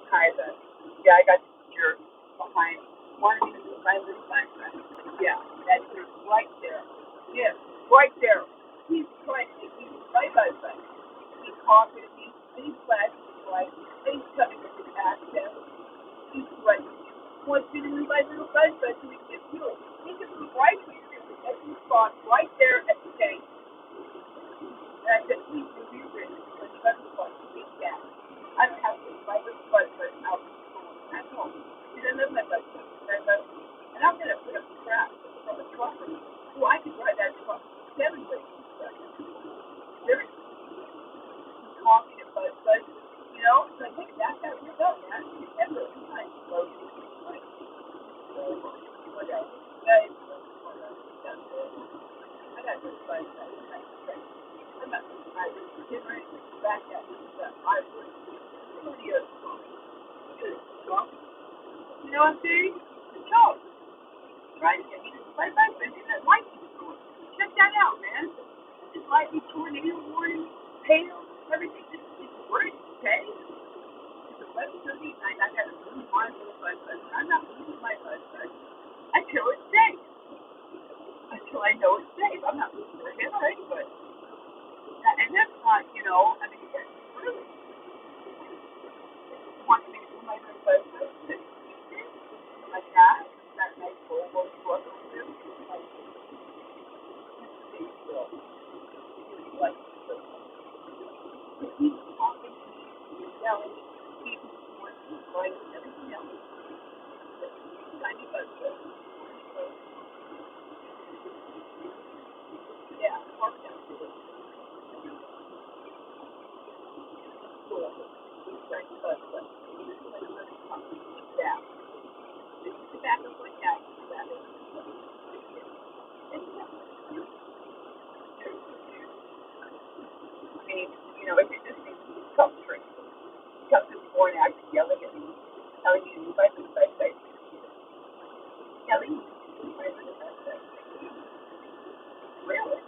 Hi, but yeah, I got the jerk behind one of these my little flashbacks. Yeah, that jerk right there. Yeah, right there. He's trying to he's right by the side. He's talking, he's flashing his light, he's coming with his accent. He's right. He wants you to move my little flashback so we can get fuel. He can move right here at the spot right there at the tank. And I said, please do your business because you got to watch the big gas. I don't have to fight with the bus out in school. At home. She doesn't live my bus. And I'm going to put up crap from a truck. So I can drive that truck 7 ways. They're talking about bus. You know, so I think that's how you go, man. Remember, sometimes you go to the whatever. Guys, I got this bus. I'm not different back at I would. You know what I'm saying? No, right? I mean, it's my husband and that light is going. Check that out, man. This lightning, tornado warning, hail, everything. This is great, okay? It's 11:39. I got to move my little bus. I'm not moving my bus until it's safe. Until I know it's safe. I'm not moving it again or anybody. And that's not, you know, I mean, really wants me to move my little bus like that. That nice Volvo truck over there. Like, like, he's talking, he's yelling, he's like everything else. Tiny bus. Yeah, park down to the school. Tiny bus. Yeah. The back of my cat. I mean, you know, if it just seems comforting, comes to the morning actually yelling at me, telling me to move my food by side, telling me to move my food by side. Really?